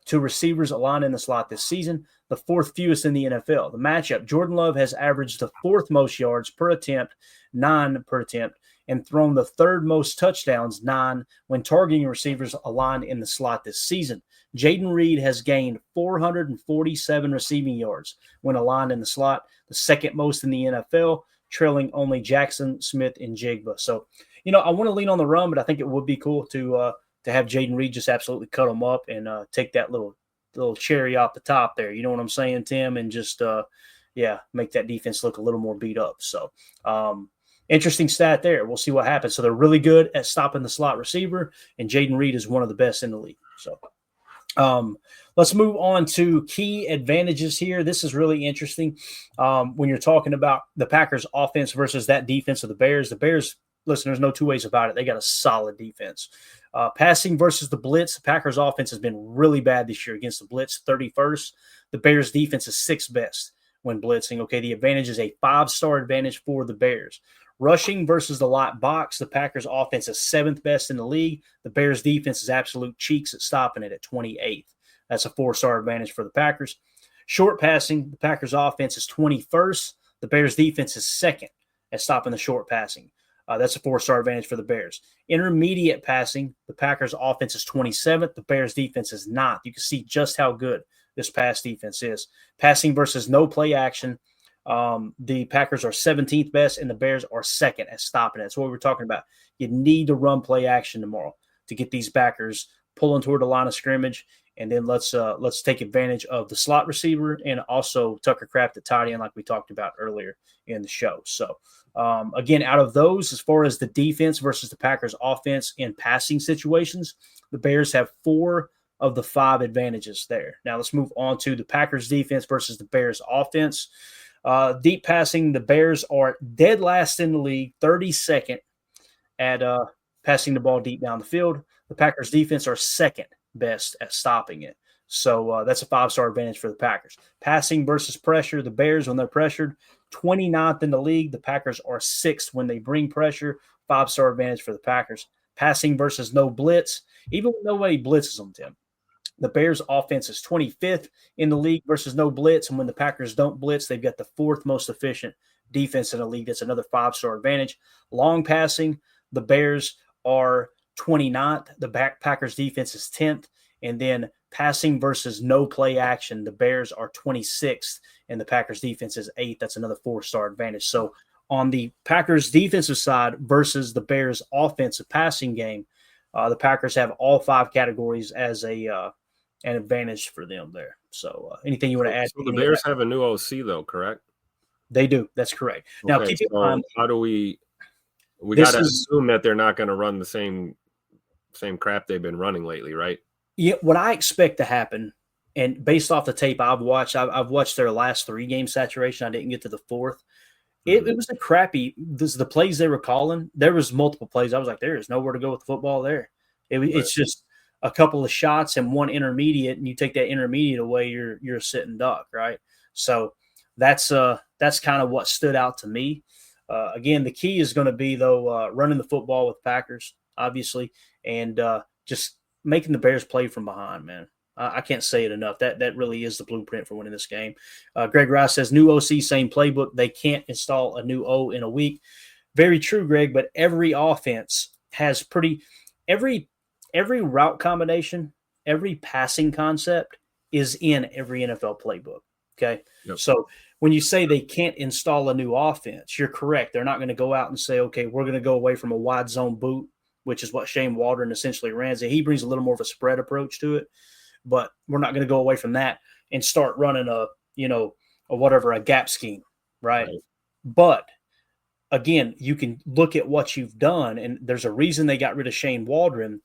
to receivers aligned in the slot this season, the 4th fewest in the NFL. The matchup, Jordan Love has averaged the 4th most yards per attempt, 9 per attempt, and thrown the 3rd most touchdowns, 9, when targeting receivers aligned in the slot this season. Jaden Reed has gained 447 receiving yards when aligned in the slot, the 2nd most in the NFL, trailing only Jackson Smith and Jigba. So, I want to lean on the run, but I think it would be cool to have Jaden Reed just absolutely cut them up and take that little cherry off the top there. You know what I'm saying, Tim? And just, make that defense look a little more beat up. So, interesting stat there. We'll see what happens. So they're really good at stopping the slot receiver, and Jaden Reed is one of the best in the league. So let's move on to key advantages here. This is really interesting when you're talking about the Packers offense versus that defense of the Bears. The Bears, listen, there's no two ways about it. They got a solid defense. Passing versus the blitz, the Packers offense has been really bad this year against the blitz, 31st. The Bears defense is 6th best when blitzing. Okay, the advantage is a 5-star advantage for the Bears. Rushing versus the lot box, the Packers offense is 7th best in the league. The Bears defense is absolute cheeks at stopping it at 28th. That's a 4-star advantage for the Packers. Short passing, the Packers offense is 21st. The Bears defense is 2nd at stopping the short passing. That's a 4-star advantage for the Bears. Intermediate passing, the Packers offense is 27th. The Bears defense is not. You can see just how good this pass defense is. Passing versus no play action, the Packers are 17th best, and the Bears are 2nd at stopping it. That's what we're talking about. You need to run play action tomorrow to get these backers pulling toward the line of scrimmage, and then let's take advantage of the slot receiver and also Tucker Kraft at tight end, like we talked about earlier in the show. So, again, out of those, as far as the defense versus the Packers offense in passing situations, the Bears have 4 of the 5 advantages there. Now let's move on to the Packers defense versus the Bears offense. Deep passing, the Bears are dead last in the league, 32nd at passing the ball deep down the field. The Packers defense are 2nd best at stopping it. So that's a 5-star advantage for the Packers. Passing versus pressure, the Bears, when they're pressured, 29th in the league. The Packers are 6th when they bring pressure, 5-star advantage for the Packers. Passing versus no blitz, even when nobody blitzes them, Tim. The Bears offense is 25th in the league versus no blitz. And when the Packers don't blitz, they've got the 4th most efficient defense in the league. That's another 5-star advantage. Long passing, the Bears are 29th. The Packers defense is 10th. And then passing versus no play action, the Bears are 26th and the Packers defense is 8th. That's another 4-star advantage. So on the Packers defensive side versus the Bears offensive passing game, the Packers have all 5 categories as an advantage for them there. So anything you want to add? So the Bears have a new OC though, correct? They do. That's correct. Now, okay, keep in mind, how do we got to assume that they're not going to run the same crap they've been running lately, right? Yeah, what I expect to happen, and based off the tape I've watched their last 3 game saturation. I didn't get to the 4th. It was a crappy. The plays they were calling. There was multiple plays. I was like, there is nowhere to go with the football there. It's just a couple of shots and one intermediate, and you take that intermediate away, you're a sitting duck, right? So that's kind of what stood out to me. Again, the key is going to be though running the football with Packers, obviously, and just making the Bears play from behind, man. I can't say it enough. That really is the blueprint for winning this game. Greg Rice says, new OC, same playbook. They can't install a new O in a week. Very true, Greg, but every offense has every route combination, every passing concept is in every NFL playbook, okay? Yep. So when you say they can't install a new offense, you're correct. They're not going to go out and say, okay, we're going to go away from a wide zone boot, which is what Shane Waldron essentially ran. He brings a little more of a spread approach to it. But we're not going to go away from that and start running a gap scheme, right? But again, you can look at what you've done, and there's a reason they got rid of Shane Waldron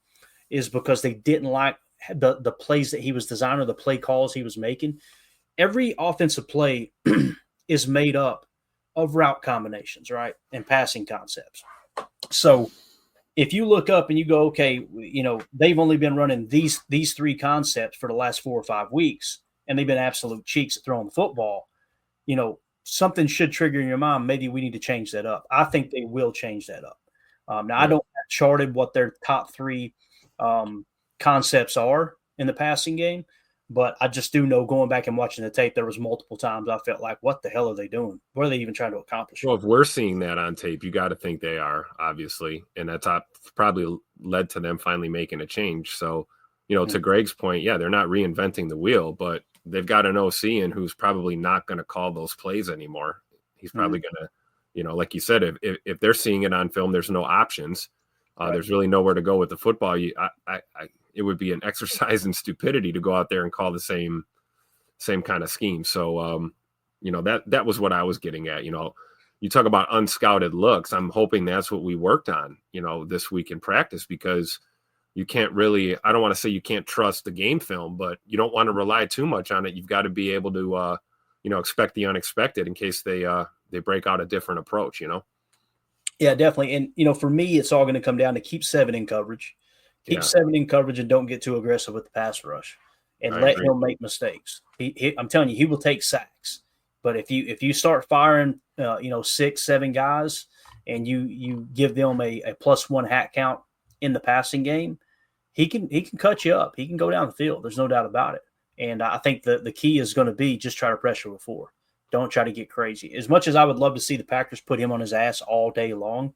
is because they didn't like the plays that he was designing or the play calls he was making. Every offensive play is made up of route combinations, right, and passing concepts. So if you look up and you go, okay, they've only been running these 3 concepts for the last 4 or 5 weeks, and they've been absolute cheeks at throwing the football, something should trigger in your mind. Maybe we need to change that up. I think they will change that up. Now, I don't have charted what their top 3 concepts are in the passing game, but I just do know going back and watching the tape, there was multiple times I felt like, what the hell are they doing? What are they even trying to accomplish? Well, if we're seeing that on tape, you got to think they are, obviously. And that's probably led to them finally making a change. So, to Greg's point, they're not reinventing the wheel, but they've got an OC in who's probably not going to call those plays anymore. He's probably going to, like you said, if they're seeing it on film, there's no options. There's really nowhere to go with the football. It would be an exercise in stupidity to go out there and call the same kind of scheme. So, that was what I was getting at. you talk about unscouted looks. I'm hoping that's what we worked on, this week in practice, because you can't really, I don't want to say you can't trust the game film, but you don't want to rely too much on it. You've got to be able to, expect the unexpected in case they break out a different approach, Yeah, definitely. And, for me, it's all going to come down to keep 7 in coverage. Keep 7 in coverage and don't get too aggressive with the pass rush and let him make mistakes. I'm telling you, he will take sacks. But if you start firing, 6, 7 guys and you give them a +1 hat count in the passing game, he can cut you up. He can go down the field. There's no doubt about it. And I think the key is going to be just try to pressure with 4. Don't try to get crazy. As much as I would love to see the Packers put him on his ass all day long,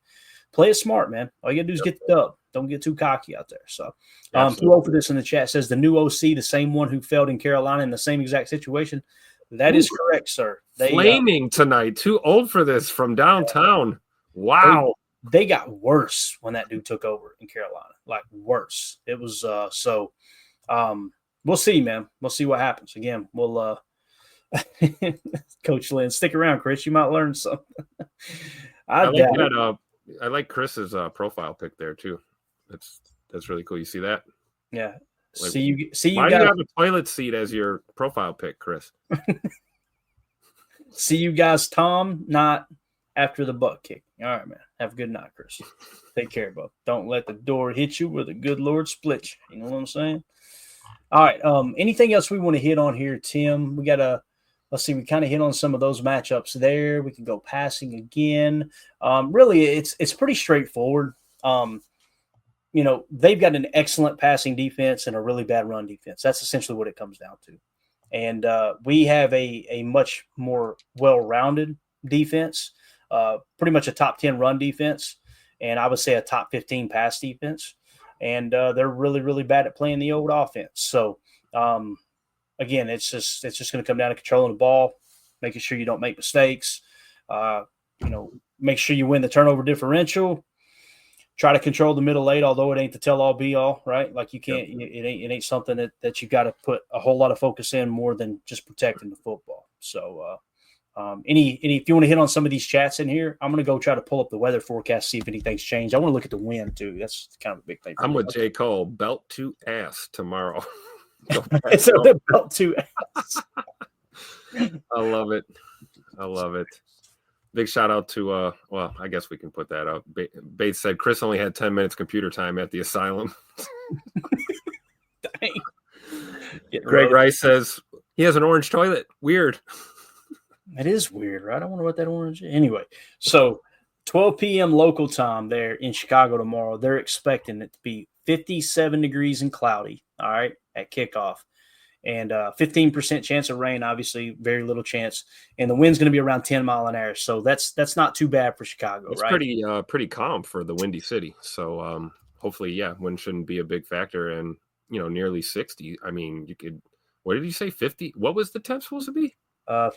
play it smart, man. All you got to do is get the dub. Don't get too cocky out there. So, 2-0 for this in the chat says the new OC, the same one who failed in Carolina in the same exact situation. That is correct, sir. Flaming tonight. Too old for this from downtown. Wow. They got worse when that dude took over in Carolina. Like worse. It was we'll see, man. We'll see what happens. Again, we'll Coach Lynn, stick around, Chris. You might learn something. I like that. I like Chris's profile pic there too. That's really cool. You see that? Yeah. Like, see you why guys do you have a toilet seat as your profile pic, Chris? See you guys, Tom, not after the butt kick. All right, man. Have a good night, Chris. Take care, bub. Don't let the door hit you where the good Lord split you. You know what I'm saying? All right. Anything else we want to hit on here, Tim? We got let's see. We kind of hit on some of those matchups there. We can go passing again. Really, it's pretty straightforward. They've got an excellent passing defense and a really bad run defense. That's essentially what it comes down to. And we have a much more well-rounded defense, pretty much a top 10 run defense, and I would say a top 15 pass defense. And they're really, really bad at playing the old offense. So, again, it's just going to come down to controlling the ball, making sure you don't make mistakes, make sure you win the turnover differential. Try to control the middle 8, although it ain't the tell-all be-all, right? Like you can't, it ain't something that you got to put a whole lot of focus in more than just protecting the football. So, if you want to hit on some of these chats in here, I'm going to go try to pull up the weather forecast, see if anything's changed. I want to look at the wind too. That's kind of a big thing. I'm with J. Cole. Belt to ass tomorrow. So the belt to ass. I love it. Big shout out to, I guess we can put that out. Bates said Chris only had 10 minutes computer time at the asylum. Dang. Greg Rice says he has an orange toilet. Weird. It is weird, right? I wonder what that orange is. Anyway, so 12 p.m. local time there in Chicago tomorrow. They're expecting it to be 57 degrees and cloudy, all right, at kickoff. And 15% chance of rain, obviously very little chance. And the wind's going to be around 10 mile an hour. So that's not too bad for Chicago, it's right? pretty calm for the windy city. So hopefully, wind shouldn't be a big factor. And, nearly 60. I mean, you could, what did you say, 50? What was the temp supposed to be?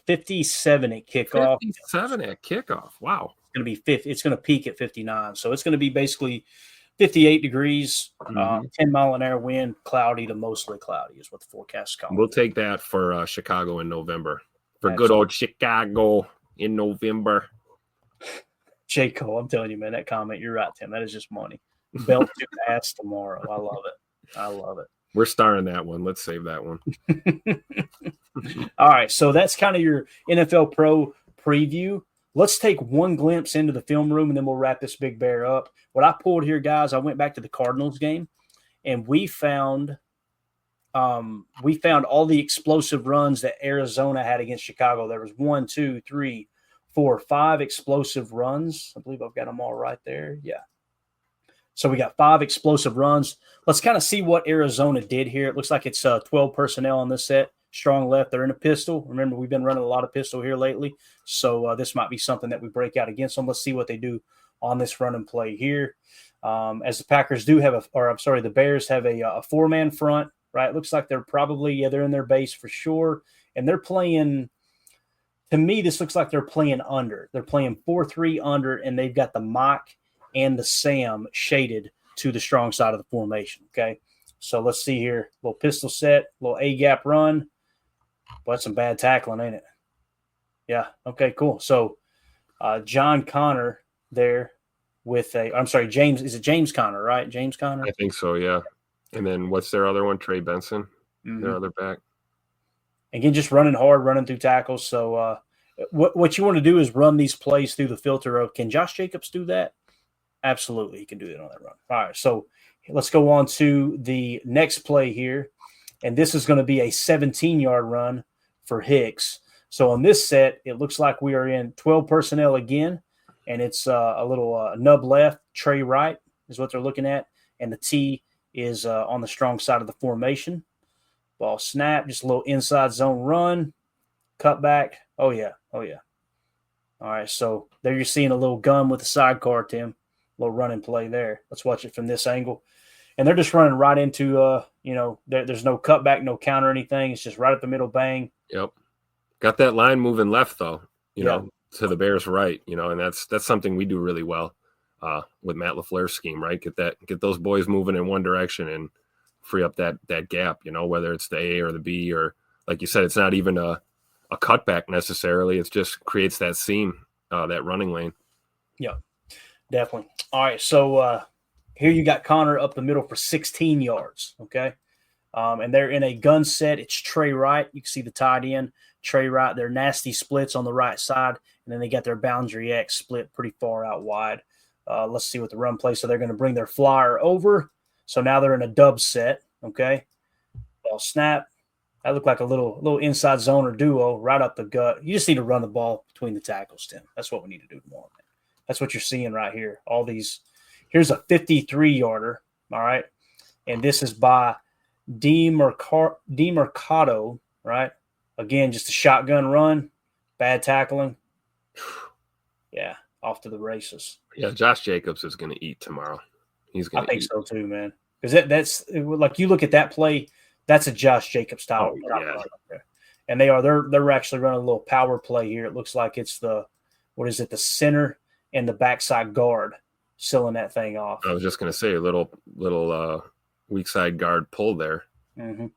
57 at kickoff. 57 at kickoff. Wow. It's going to be 50. It's going to peak at 59. So it's going to be basically 58 degrees, 10 mile an hour wind, cloudy to mostly cloudy is what the forecast is calling. We'll take that for Chicago in November. For good old Chicago in November. J. Cole, I'm telling you, man, that comment, you're right, Tim. That is just money. Belt to ass tomorrow. I love it. We're starring that one. Let's save that one. All right, so that's kind of your NFL Pro preview. Let's take one glimpse into the film room, and then we'll wrap this big bear up. What I pulled here, guys, I went back to the Cardinals game, and we found all the explosive runs that Arizona had against Chicago. There was 1, 2, 3, 4, 5 explosive runs. I believe I've got them all right there. Yeah. So we got 5 explosive runs. Let's kind of see what Arizona did here. It looks like it's 12 personnel on this set. Strong left. They're in a pistol. Remember, we've been running a lot of pistol here lately. So this might be something that we break out against them. Let's see what they do on this run and play here. As the Packers do have the Bears have a 4-man front, right? It looks like they're probably, they're in their base for sure. And they're playing, to me, this looks like they're playing under. They're playing 4-3 under, and they've got the Mach and the Sam shaded to the strong side of the formation, okay? So let's see here. Little pistol set, little A-gap run. Well, that's some bad tackling, ain't it? Yeah, okay, cool. So John Connor there with James. Is it James Connor, right? James Connor? I think so, yeah. And then what's their other one? Trey Benson, their other back. Again, just running hard, running through tackles. So what you want to do is run these plays through the filter of, can Josh Jacobs do that? Absolutely, he can do that on that run. All right, so let's go on to the next play here. And this is going to be a 17-yard run for Hicks. So on this set, it looks like we are in 12 personnel again, and it's a little nub left, Trey right is what they're looking at, and the T is on the strong side of the formation. Ball snap, just a little inside zone run, cut back. Oh, yeah. All right, so there you're seeing a little gun with the sidecar, Tim. A little running play there. Let's watch it from this angle. And they're just running right into, there's no cutback, no counter, anything. It's just right up the middle, bang. Yep. Got that line moving left, though, you know, to the Bears' right, and that's something we do really well with Matt LaFleur's scheme, right? Get those boys moving in one direction and free up that gap, whether it's the A or the B, or like you said, it's not even a cutback necessarily. It just creates that seam, that running lane. Yeah, definitely. All right, so here you got Connor up the middle for 16 yards, okay? And they're in a gun set. It's Trey Wright. You can see the tight end, Trey Wright. They're nasty splits on the right side, and then they got their boundary X split pretty far out wide. Let's see what the run play. So they're going to bring their flyer over. So now they're in a dub set, okay? Ball snap. That looked like a little inside zone or duo right up the gut. You just need to run the ball between the tackles, Tim. That's what we need to do tomorrow, man. That's what you're seeing right here. All these. Here's a 53-yarder, all right? And this is by DeMercado, right? Again, just a shotgun run, bad tackling. Yeah, off to the races. Yeah, Josh Jacobs is going to eat tomorrow. He's going to eat. I think so too, man. Because that's like, you look at that play, that's a Josh Jacobs style. Oh, yeah. Right there. And they're actually running a little power play here. It looks like it's the center and the backside guard sealing that thing off. I was just going to say a little weak side guard pull there. Mm-hmm.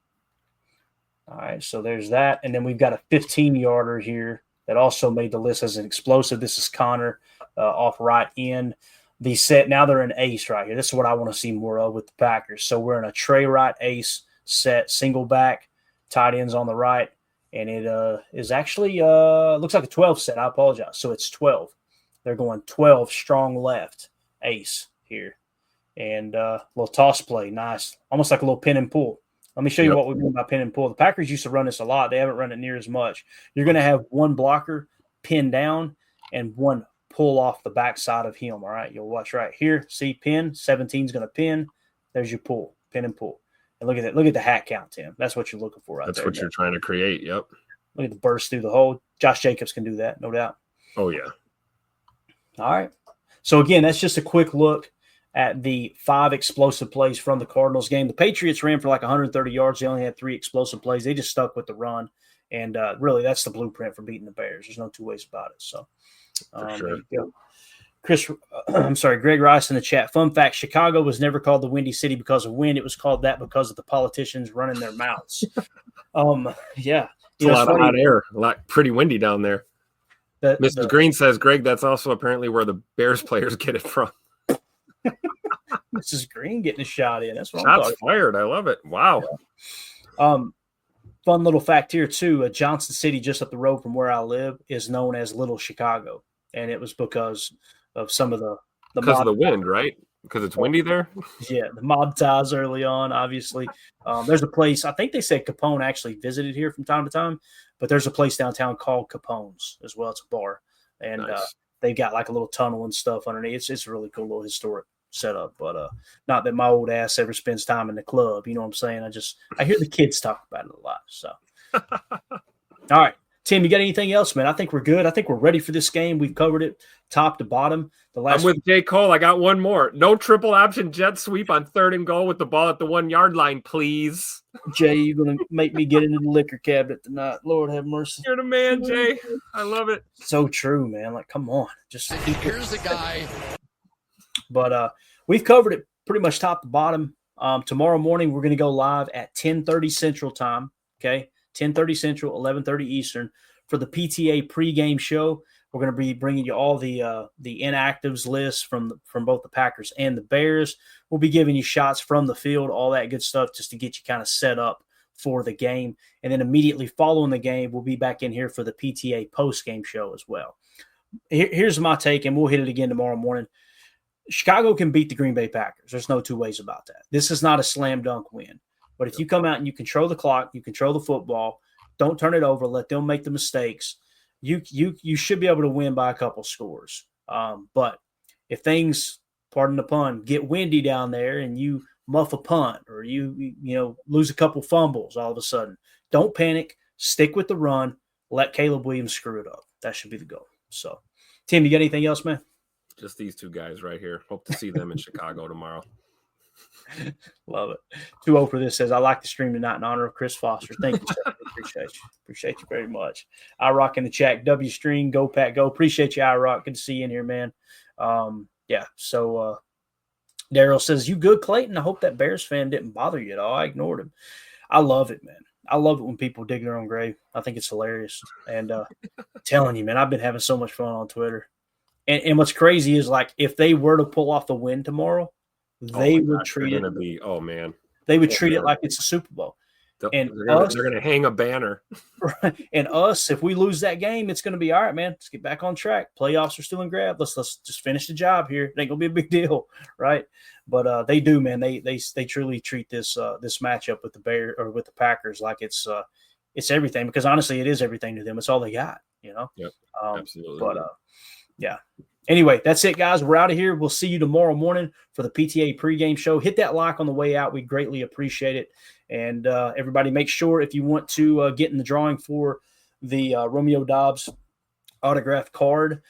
All right, so there's that. And then we've got a 15-yarder here that also made the list as an explosive. This is Connor off right end. The set, now they're an ace right here. This is what I want to see more of with the Packers. So we're in a Trey Wright ace set, single back, tight ends on the right. And it is actually looks like a 12 set. I apologize. So it's 12. They're going 12 strong left ace here. And a little toss play. Nice. Almost like a little pin and pull. Let me show you what we mean by pin and pull. The Packers used to run this a lot. They haven't run it near as much. You're going to have one blocker pin down and one pull off the backside of him. All right. You'll watch right here. See pin. 17 is going to pin. There's your pull. Pin and pull. And look at that. Look at the hat count, Tim. That's what you're looking for right there. That's what you're trying to create. Yep. Look at the burst through the hole. Josh Jacobs can do that, no doubt. Oh, yeah. All right. So, again, that's just a quick look at the 5 explosive plays from the Cardinals game. The Patriots ran for like 130 yards. They only had 3 explosive plays. They just stuck with the run. And really, that's the blueprint for beating the Bears. There's no two ways about it. So, sure. Greg Rice in the chat. Fun fact, Chicago was never called the Windy City because of wind. It was called that because of the politicians running their mouths. Yeah. It's a lot of hot air. A lot pretty windy down there. Mrs. Green says, Greg, that's also apparently where the Bears players get it from. Mrs. Green getting a shot in. That's what I'm talking. Fired. I love it. Wow. Yeah. Fun little fact here, too. Johnson City, just up the road from where I live, is known as Little Chicago. And it was because of some of the because of the wind, right? Because it's windy there? Yeah, the mob ties early on, obviously. There's a place, I think they said Capone actually visited here from time to time, but there's a place downtown called Capone's as well. It's a bar. And nice. They've got like a little tunnel and stuff underneath. It's a really cool little historic setup, but not that my old ass ever spends time in the club. You know what I'm saying? I hear the kids talk about it a lot. So, all right. Tim, you got anything else, man? I think we're good. I think we're ready for this game. We've covered it top to bottom. I'm with J. Cole. I got one more. No triple option jet sweep on 3rd and goal with the ball at the 1 yard line, please. Jay, you're going to make me get into the liquor cabinet tonight. Lord have mercy. You're the man, Jay. I love it. So true, man. Like, come on. Just here's the guy. But we've covered it pretty much top to bottom. Tomorrow morning, we're going to go live at 10:30 Central Time, okay? 10:30 Central, 11:30 Eastern for the PTA pregame show. We're going to be bringing you all the inactives list from both the Packers and the Bears. We'll be giving you shots from the field, all that good stuff, just to get you kind of set up for the game. And then immediately following the game, we'll be back in here for the PTA post-game show as well. Here's my take, and we'll hit it again tomorrow morning. Chicago can beat the Green Bay Packers. There's no two ways about that. This is not a slam dunk win. But if you come out and you control the clock, you control the football, don't turn it over, let them make the mistakes, you should be able to win by a couple scores. But if things, pardon the pun, get windy down there and you muff a punt or you lose a couple fumbles all of a sudden, don't panic, stick with the run, let Caleb Williams screw it up. That should be the goal. So, Tim, you got anything else, man? Just these two guys right here. Hope to see them in Chicago tomorrow. Love it. 2-0 for this says, I like the stream tonight in honor of Chris Foster. Thank you, sir. Appreciate you very much. iRock in the chat. W Stream, go Pat, go. Appreciate you, iRock. Good to see you in here, man. So Daryl says, you good, Clayton? I hope that Bears fan didn't bother you at all. I ignored him. I love it, man. I love it when people dig their own grave. I think it's hilarious. And telling you, man, I've been having so much fun on Twitter. And what's crazy is, like, if they were to pull off the win tomorrow, they would treat it. They would treat it like it's a Super Bowl. They're going to hang a banner. And us, if we lose that game, it's going to be all right, man. Let's get back on track. Playoffs are still in grab. Let's just finish the job here. It ain't going to be a big deal, right? But they do, man. They truly treat this matchup with the Bears or with the Packers like it's everything, because honestly, it is everything to them. It's all they got, you know. Yep, absolutely. But yeah. Anyway, that's it, guys. We're out of here. We'll see you tomorrow morning for the PTA pregame show. Hit that like on the way out. We greatly appreciate it. And everybody, make sure if you want to get in the drawing for the Romeo Doubs autographed card,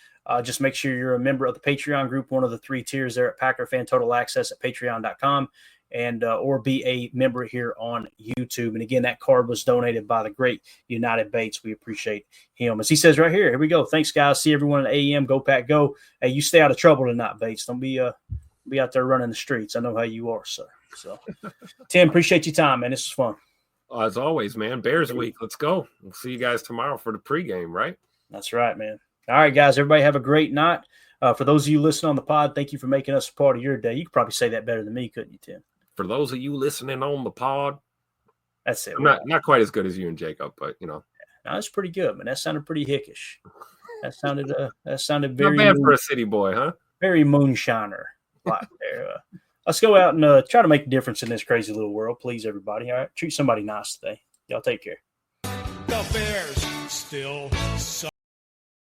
just make sure you're a member of the Patreon group, one of the 3 tiers there at Packer Fan Total Access at patreon.com, and or be a member here on YouTube. And again, that card was donated by the great United Bates. We appreciate him. As he says right here we go. Thanks, guys. See everyone at AEM. Go Pack, go. Hey, you stay out of trouble tonight, Bates. Don't be out there running the streets. I know how you are, sir. So, Tim, appreciate your time, man. This was fun. As always, man. Bears week. Let's go. We'll see you guys tomorrow for the pregame, right? That's right, man. All right, guys. Everybody have a great night. For those of you listening on the pod, thank you for making us a part of your day. You could probably say that better than me, couldn't you, Tim? For those of you listening on the pod, that's it. I'm not quite as good as you and Jacob, but no, that's pretty good, man. That sounded pretty hickish. That sounded very not bad for a city boy, huh? Very moonshiner like there. Let's go out and try to make a difference in this crazy little world, please, everybody. All right, treat somebody nice today. Y'all take care. The Bears still suck.